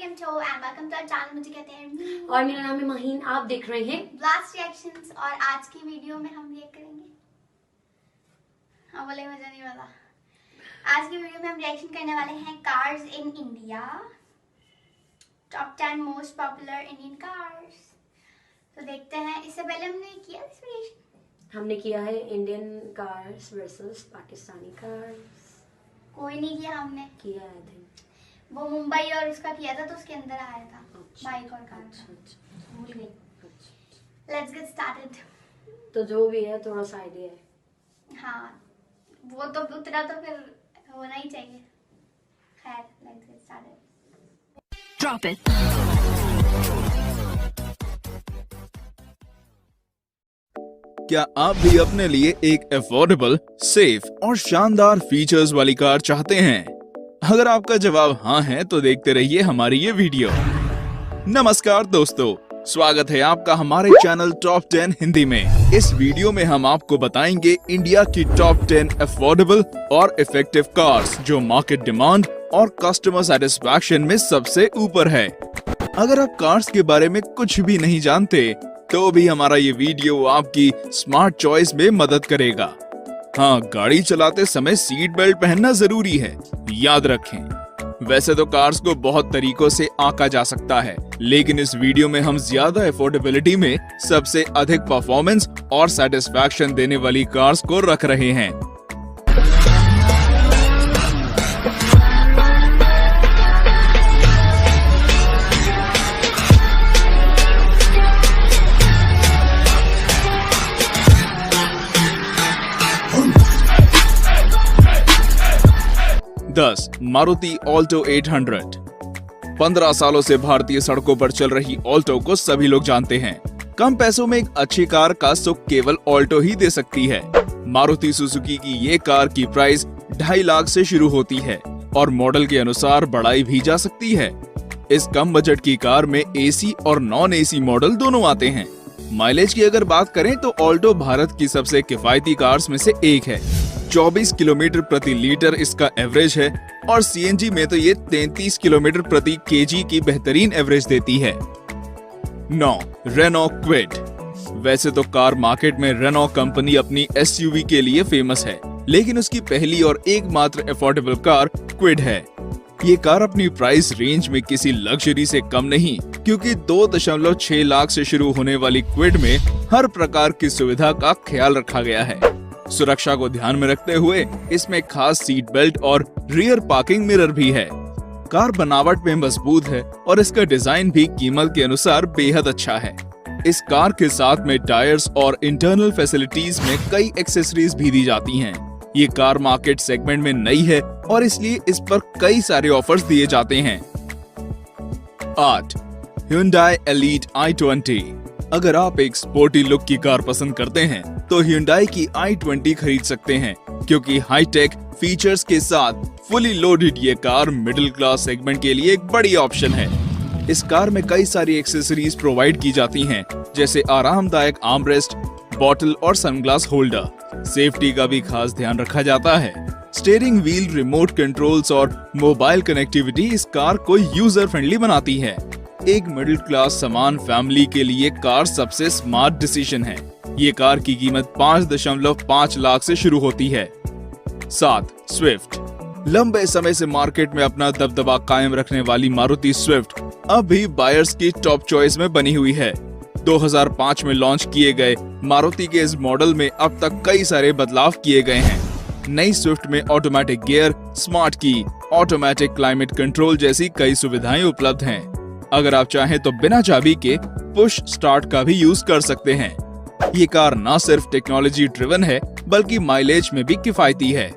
केम छो and welcome to our channel. मुझे कहते हैं और मेरा नाम है महीन। आप देख रहे हैं ब्लास्ट रिएक्शंस और आज की वीडियो में हम रिएक्ट करेंगे। हाँ बोले मुझे नहीं पता। आज की वीडियो में हम रिएक्शन करने वाले हैं cars in India, top 10 most popular Indian cars. तो देखते हैं। इससे पहले हमने किया इस रिएक्शन, हमने किया है Indian cars versus Pakistani cars. कोई नहीं किया हमने किया है थे वो मुंबई और उसका किया था तो उसके अंदर आया था बाइक और कार। अच्छा भूल गई। Let's get started. तो जो भी है थोड़ा सा आइडिया है। हाँ वो तो उतरा तो फिर होना ही चाहिए। खैर let's get started. Drop it. क्या आप भी अपने लिए एक अफोर्डेबल, सेफ और शानदार फीचर्स वाली कार चाहते हैं? अगर आपका जवाब हाँ है तो देखते रहिए हमारी ये वीडियो। नमस्कार दोस्तों, स्वागत है आपका हमारे चैनल टॉप 10 हिंदी में। इस वीडियो में हम आपको बताएंगे इंडिया की टॉप 10 अफोर्डेबल और इफेक्टिव कार्स जो मार्केट डिमांड और कस्टमर सेटिस्फैक्शन में सबसे ऊपर है। अगर आप कार्स के बारे में कुछ भी नहीं जानते तो भी हमारा ये वीडियो आपकी स्मार्ट चॉइस में मदद करेगा। हाँ, गाड़ी चलाते समय सीट बेल्ट पहनना जरूरी है, याद रखें। वैसे तो कार्स को बहुत तरीकों से आंका जा सकता है, लेकिन इस वीडियो में हम ज्यादा अफोर्डेबिलिटी में सबसे अधिक परफॉर्मेंस और सेटिस्फैक्शन देने वाली कार्स को रख रहे हैं। मारुति ऑल्टो 800। 15 सालों से भारतीय सड़कों पर चल रही ऑल्टो को सभी लोग जानते हैं। कम पैसों में एक अच्छी कार का सुख केवल ऑल्टो ही दे सकती है। मारुति सुजुकी की ये कार की प्राइस 2.5 लाख से शुरू होती है और मॉडल के अनुसार बढ़ाई भी जा सकती है। इस कम बजट की कार में एसी और नॉन एसी मॉडल दोनों आते हैं। माइलेज की अगर बात करें तो ऑल्टो भारत की सबसे किफायती कार्स में से एक है। 24 किलोमीटर प्रति लीटर इसका एवरेज है और सीएनजी में तो ये 33 किलोमीटर प्रति केजी की बेहतरीन एवरेज देती है। 9. Renault Kwid. वैसे तो कार मार्केट में रेनो कंपनी अपनी एसयूवी के लिए फेमस है, लेकिन उसकी पहली और एकमात्र अफोर्डेबल कार क्विड है। ये कार अपनी प्राइस रेंज में किसी लग्जरी से कम नहीं, क्योंकि 2.6 लाख से शुरू होने वाली क्विड में हर प्रकार की सुविधा का ख्याल रखा गया है। सुरक्षा को ध्यान में रखते हुए इसमें खास सीट बेल्ट और रियर पार्किंग मिरर भी है। कार बनावट में मजबूत है और इसका डिजाइन भी कीमत के अनुसार बेहद अच्छा है। इस कार के साथ में टायर्स और इंटरनल फैसिलिटीज में कई एक्सेसरीज भी दी जाती हैं। ये कार मार्केट सेगमेंट में नई है और इसलिए इस पर कई सारे ऑफर्स दिए जाते हैं। 8. Hyundai Elite i20। अगर आप एक स्पोर्टी लुक की कार पसंद करते हैं तो Hyundai की i20 खरीद सकते हैं, क्योंकि हाईटेक फीचर्स के साथ फुली लोडेड ये कार मिडिल क्लास सेगमेंट के लिए एक बड़ी ऑप्शन है। इस कार में कई सारी एक्सेसरीज प्रोवाइड की जाती हैं, जैसे आरामदायक आर्मरेस्ट, बॉटल और सनग्लास होल्डर। सेफ्टी का भी खास ध्यान रखा जाता है। स्टीयरिंग व्हील, रिमोट कंट्रोल्स और मोबाइल कनेक्टिविटी इस कार को यूजर फ्रेंडली बनाती है। एक मिडिल क्लास समान फैमिली के लिए कार सबसे स्मार्ट डिसीजन है। ये कार की कीमत 5.5 लाख से शुरू होती है। 7. स्विफ्ट। लंबे समय से मार्केट में अपना दबदबा कायम रखने वाली मारुति स्विफ्ट अब भी बायर्स की टॉप चॉइस में बनी हुई है। 2005 में लॉन्च किए गए मारुति के इस मॉडल में अब तक कई सारे बदलाव किए गए हैं। नई स्विफ्ट में ऑटोमेटिक गियर, स्मार्ट की, ऑटोमेटिक क्लाइमेट कंट्रोल जैसी कई सुविधाएं उपलब्ध हैं। अगर आप चाहें तो बिना चाबी के पुश स्टार्ट का भी यूज कर सकते हैं। ये कार न सिर्फ टेक्नोलॉजी ड्रिवन है, बल्कि माइलेज में भी किफायती है।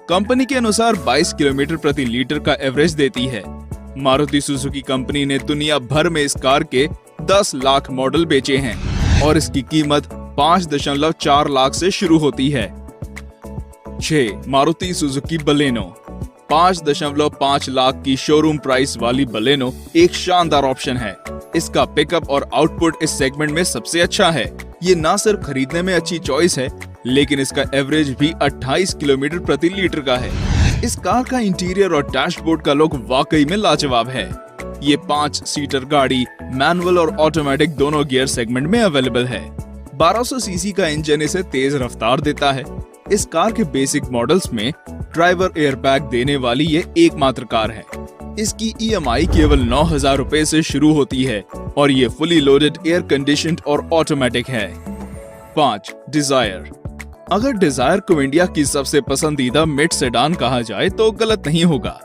कंपनी के अनुसार 22 किलोमीटर प्रति लीटर का एवरेज देती है। मारुति सुजुकी कंपनी ने दुनिया भर में इस कार के 10 लाख मॉडल बेचे हैं और इसकी कीमत 5.4 लाख से शुरू होती है। 6. Maruti Suzuki Baleno. 5.5 लाख की शोरूम प्राइस वाली बलेनो एक शानदार ऑप्शन है। इसका पिकअप और आउटपुट इस सेगमेंट में सबसे अच्छा है। ये न सिर्फ खरीदने में अच्छी चॉइस है, लेकिन इसका एवरेज भी 28 किलोमीटर प्रति लीटर का है। इस कार का इंटीरियर और डैशबोर्ड का लुक वाकई में लाजवाब है। ये 5 सीटर गाड़ी मैनुअल और ऑटोमेटिक दोनों गियर सेगमेंट में अवेलेबल है। 1200 सीसी का इंजन इसे तेज रफ्तार देता है। इस कार के बेसिक मॉडल्स में ड्राइवर एयरबैग देने वाली ये एकमात्र कार है। इसकी EMI केवल 9,000 रुपए से शुरू होती है और ये फुली लोडेड एयर कंडीशनड और ऑटोमेटिक है। 5. डिजायर। अगर डिजायर को इंडिया की सबसे पसंदीदा मिड सेडान कहा जाए तो गलत नहीं होगा।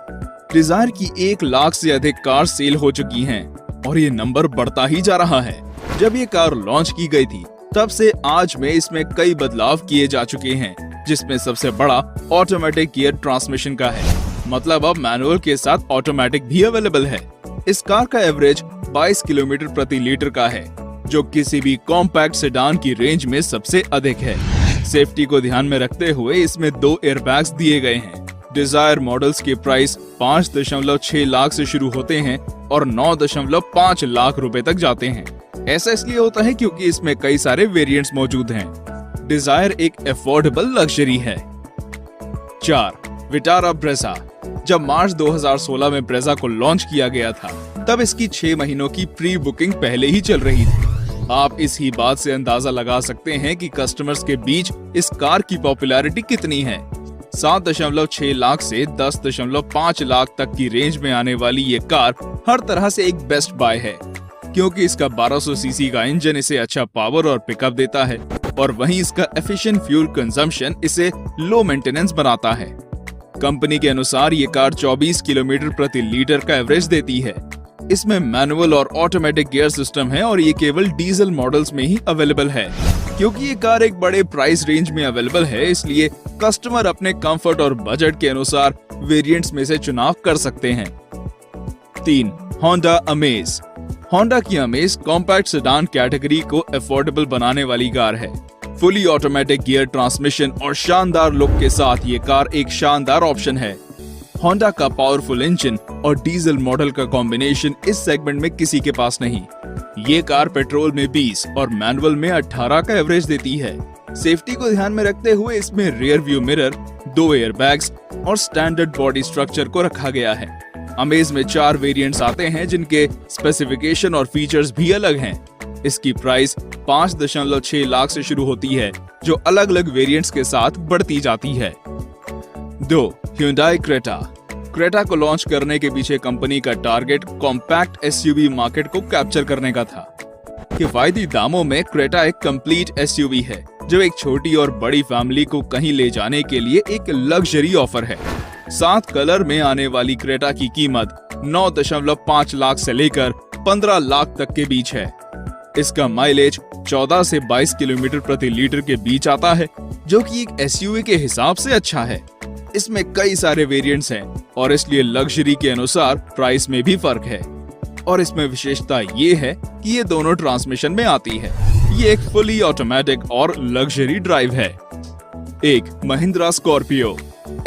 डिजायर की 1 लाख से अधिक कार सेल हो चुकी हैं और ये नंबर बढ़ता ही जा रहा है। जब ये कार लॉन्च की गई थी तब से आज में इसमें कई बदलाव किए जा चुके हैं, जिसमें सबसे बड़ा ऑटोमेटिक गियर ट्रांसमिशन का है। मतलब अब मैनुअल के साथ ऑटोमेटिक भी अवेलेबल है। इस कार का एवरेज 22 किलोमीटर प्रति लीटर का है, जो किसी भी कॉम्पैक्ट सेडान की रेंज में सबसे अधिक है। सेफ्टी को ध्यान में रखते हुए इसमें 2 एयरबैग्स दिए गए हैं। डिजायर मॉडल्स के प्राइस 5.6 लाख से शुरू होते हैं और 9.5 लाख रुपए तक जाते हैं। ऐसा इसलिए होता है क्योंकि इसमें कई सारे वेरिएंट्स मौजूद हैं। डिजायर एक अफोर्डेबल लग्जरी है। 4. Vitara Brezza. जब मार्च 2016 में ब्रेजा को लॉन्च किया गया था तब इसकी 6 महीनों की प्री बुकिंग पहले ही चल रही थी। आप इस ही बात से अंदाजा लगा सकते हैं कि कस्टमर्स के बीच इस कार की पॉपुलैरिटी कितनी है। 7.6 लाख से 10.5 लाख तक की रेंज में आने वाली ये कार हर तरह से एक बेस्ट बाय है, क्योंकि इसका 1200 सीसी का इंजन इसे अच्छा पावर और पिकअप देता है और वहीं इसका एफिशिएंट फ्यूल कंजम्पशन इसे लो मेंटेनेंस बनाता है। कंपनी के अनुसार ये कार 24 किलोमीटर प्रति लीटर का एवरेज देती है। इसमें मैनुअल और ऑटोमेटिक गियर सिस्टम है और ये केवल डीजल मॉडल्स में ही अवेलेबल है। क्योंकि ये कार एक बड़े प्राइस रेंज में अवेलेबल है, इसलिए कस्टमर अपने कंफर्ट और बजट के अनुसार वेरिएंट्स में से चुनाव कर सकते हैं। 3. Honda amaze. होंडा की अमेज कॉम्पैक्ट सेडान कैटेगरी को अफोर्डेबल बनाने वाली कार है। फुली ऑटोमेटिक गियर ट्रांसमिशन और शानदार लुक के साथ ये कार एक शानदार ऑप्शन है। होंडा का पावरफुल इंजन और डीजल मॉडल का कॉम्बिनेशन इस सेगमेंट में किसी के पास नहीं। ये कार पेट्रोल में 20 और मैनुअल में 18 का एवरेज देती है। सेफ्टी को ध्यान में रखते हुए इसमें रियर व्यू मिरर, 2 एयरबैग्स और स्टैंडर्ड बॉडी स्ट्रक्चर को रखा गया है। अमेज में 4 वेरिएंट्स आते हैं जिनके स्पेसिफिकेशन और फीचर्स भी अलग हैं। इसकी प्राइस 5.6 लाख से शुरू होती है, जो अलग अलग वेरिएंट्स के साथ बढ़ती जाती है। 2. Hyundai Creta. क्रेटा को लॉन्च करने के पीछे कंपनी का टारगेट कॉम्पैक्ट SUV मार्केट को कैप्चर करने का था। किफायती दामों में क्रेटा एक कंप्लीट SUV है, जो एक छोटी और बड़ी फैमिली को कहीं ले जाने के लिए एक लग्जरी ऑफर है। 7 कलर में आने वाली क्रेटा की कीमत 9.5 लाख से लेकर 15 लाख तक के बीच है। इसका माइलेज 14 से 22 किलोमीटर प्रति लीटर के बीच आता है, जो कि एक SUV के हिसाब से अच्छा है। इसमें कई सारे वेरिएंट्स हैं और इसलिए लग्जरी के अनुसार प्राइस में भी फर्क है। और इसमें विशेषता ये है कि ये दोनों ट्रांसमिशन में आती है। ये एक फुली ऑटोमेटिक और लग्जरी ड्राइव है। 1. महिंद्रा स्कॉर्पियो।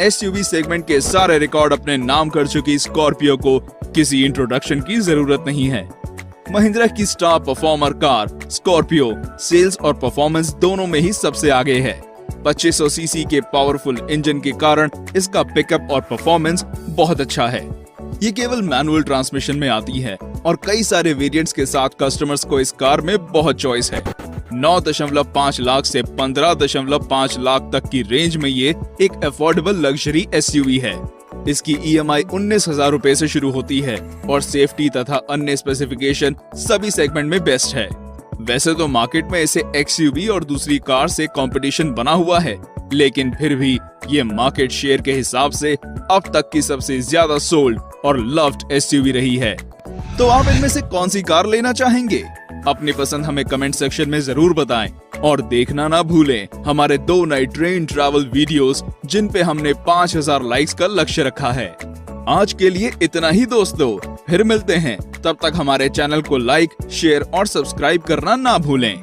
SUV सेगमेंट के सारे रिकॉर्ड अपने नाम कर चुकी स्कॉर्पियो को किसी इंट्रोडक्शन की जरूरत नहीं है। महिंद्रा की star performer car Scorpio sales और परफॉर्मेंस दोनों में ही सबसे आगे है। 2500 सीसी के पावरफुल इंजन के कारण इसका पिकअप और परफॉर्मेंस बहुत अच्छा है। ये केवल मैनुअल ट्रांसमिशन में आती है और कई सारे वेरिएंट्स के साथ कस्टमर्स को इस कार में बहुत चॉइस है। 9.5 लाख से 15.5 लाख तक की रेंज में ये एक अफोर्डेबल लग्जरी SUV है। इसकी EMI 19,000 रुपए से शुरू होती है और सेफ्टी तथा अन्य स्पेसिफिकेशन सभी सेगमेंट में बेस्ट है। वैसे तो मार्केट में इसे XUV और दूसरी कार से कंपटीशन बना हुआ है, लेकिन फिर भी ये मार्केट शेयर के हिसाब से अब तक की सबसे ज्यादा सोल्ड और लव्ड SUV रही है। तो आप इनमें से कौन सी कार लेना चाहेंगे? अपनी पसंद हमें कमेंट सेक्शन में जरूर बताएं और देखना ना भूलें हमारे 2 नए ट्रेन ट्रैवल वीडियोस, जिन पे हमने 5000 लाइक्स का लक्ष्य रखा है। आज के लिए इतना ही दोस्तों, फिर मिलते हैं। तब तक हमारे चैनल को लाइक, शेयर और सब्सक्राइब करना ना भूलें।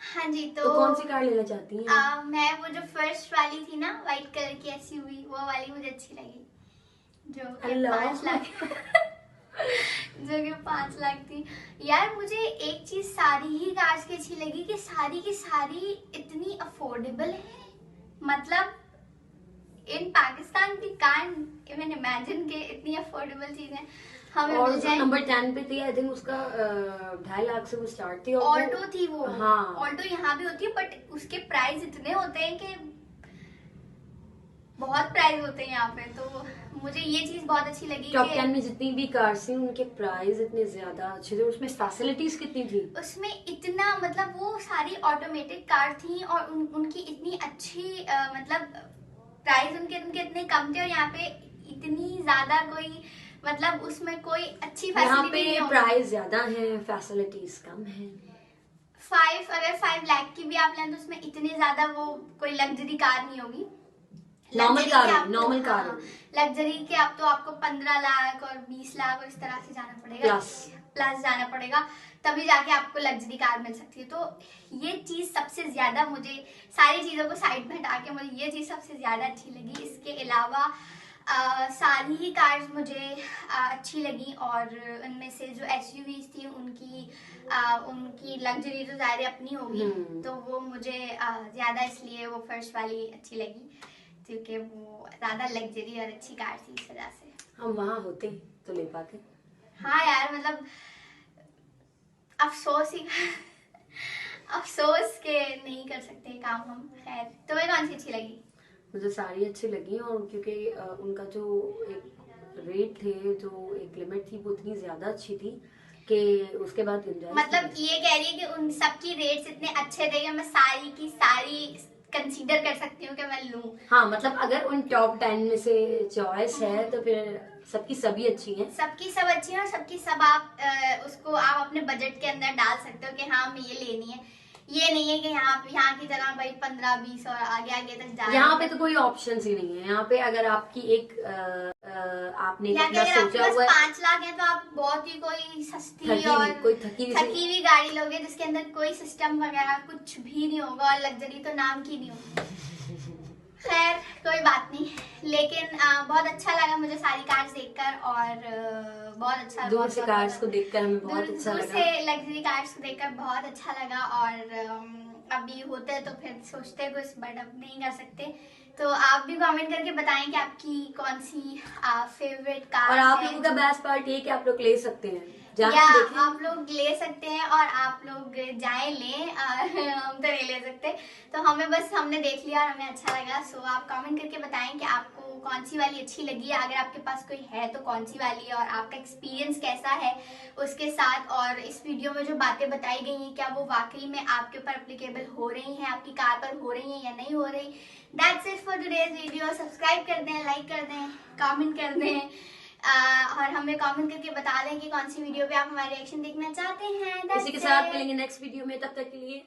हाँ जी, तो कौन सी कार लेना चाहती हैं? मैं वो जो फर्स्ट वाली थी ना, व्हाइट कलर की एसयूवी, वो वाली मुझे अच्छी लगी जो कि अल्लाह। 5 लाख जो कि 5 लाख थी। यार मुझे एक चीज सारी ही कार्स की अच्छी लगी कि सारी की सारी इतनी अफोर्डेबल है। मतलब in Pakistan we can't even imagine के इतनी अफोर्डेबल चीजें हमें और मिल जो जाए। नंबर 10 पे थी, आई थिंक उसका 2.5 लाख से वो स्टार्ट थी। और ऑल्टो थी वो। हाँ, ऑल्टो यहाँ भी होती है बट उसके प्राइस इतने होते हैं कि बहुत प्राइस होते हैं यहाँ पे। तो मुझे ये चीज बहुत अच्छी लगी टॉप कि 10 में जितनी भी कार्स थी उनके प्राइस इतने ज्यादा अच्छे थे, उसमें फैसिलिटीज कितनी थी। उसमें इतना मतलब वो सारी ऑटोमेटेड कार थी और उनकी इतनी अच्छी मतलब प्राइस उनके इतने कम थे और यहाँ पे इतनी ज्यादा कोई मतलब उसमें कोई अच्छी यहाँ फैसिलिटी पे नहीं होगी। प्राइस ज्यादा है, फैसिलिटीज कम है। 5 लाख की भी आप लें तो उसमें इतनी ज्यादा वो कोई लग्जरी कार नहीं होगी। नॉर्मल कार है। लग्जरी के आप तो आपको 15 लाख और 20 लाख और इस तरह से जाना पड़ेगा, प्लस जाना पड़ेगा, तभी जाके आपको लग्जरी कार मिल सकती है। तो ये चीज सबसे ज्यादा मुझे, सारी चीजों को साइड में हटा के मुझे ये चीज सबसे ज्यादा अच्छी लगी। इसके अलावा सारी ही कार्स मुझे अच्छी लगी और उनमें से जो एसयूवीज थी उनकी लग्जरी तो ज़ाहिर अपनी होगी, तो वो मुझे ज्यादा इसलिए वो फर्स्ट वाली अच्छी लगी क्योंकि वो ज्यादा लग्जरी और अच्छी कार थी इस वजह से। हम वहाँ होते तो ले पाते। हाँ यार मतलब अफसोस ही अफसोस के नहीं कर सकते काम हम। खैर तुम्हें कौन सी अच्छी लगी? मुझे सारी अच्छी लगी और क्योंकि उनका जो एक रेट थे, जो एक लिमिट थी, वो इतनी ज्यादा अच्छी थी कि उसके बाद मतलब ये कह रही है कि उन सबकी रेट्स इतने अच्छे थे कि मैं सारी की सारी कंसीडर कर सकती हूँ कि मैं लूं। हाँ, मतलब अगर उन टॉप 10 में से चॉइस है तो फिर सबकी सभी अच्छी हैं। सबकी सब अच्छी है और सबकी सब आप उसको आप अपने बजट के अंदर डाल सकते हो कि हाँ हमें ये लेनी है। ये नहीं है कि यहाँ की तरह भाई 15-20 और आगे तक जा। यहाँ पे तो कोई ऑप्शन ही नहीं है। यहाँ पे अगर आपकी एक आपने अपना सोचा हुआ 5 लाख है तो आप बहुत ही कोई सस्ती और कोई थकी हुई गाड़ी लोगे जिसके अंदर कोई सिस्टम वगैरह कुछ भी नहीं होगा और लग्जरी तो नाम की नहीं होगी। खैर कोई बात नहीं, लेकिन बहुत अच्छा लगा मुझे सारी कार्स देखकर और बहुत अच्छा दूर से कार्स को देखकर हमें बहुत अच्छा लगा। दूर से लग्जरी कार्स को देखकर बहुत अच्छा लगा और अभी होते तो फिर सोचते कुछ बट अब नहीं कर सकते। तो आप भी कमेंट करके बताएं कि आपकी कौन सी फेवरेट कार और आप लोगों का बेस्ट पार्ट ये कि आप लोग ले सकते हैं, या आप लोग ले सकते हैं और आप लोग जाए लें हम तो नहीं ले सकते। तो हमने देख लिया और हमें अच्छा लगा। सो आप कमेंट करके बताएं कि आपको कौन सी वाली अच्छी लगी है, अगर आपके पास कोई है तो कौन सी वाली है और आपका एक्सपीरियंस कैसा है उसके साथ। और इस वीडियो में जो बातें बताई गई हैं क्या वो वाकई में आपके ऊपर एप्लीकेबल हो रही हैं, आपकी कार पर हो रही हैं या नहीं हो रही। That's it for today's video. Subscribe कर दें, लाइक कर दें, कमेंट कर दें और हमें कमेंट करके बता दें कि कौन सी वीडियो पे आप हमारे रिएक्शन देखना चाहते हैं। इसी के साथ मिलेंगे नेक्स्ट वीडियो में, तब तक के लिए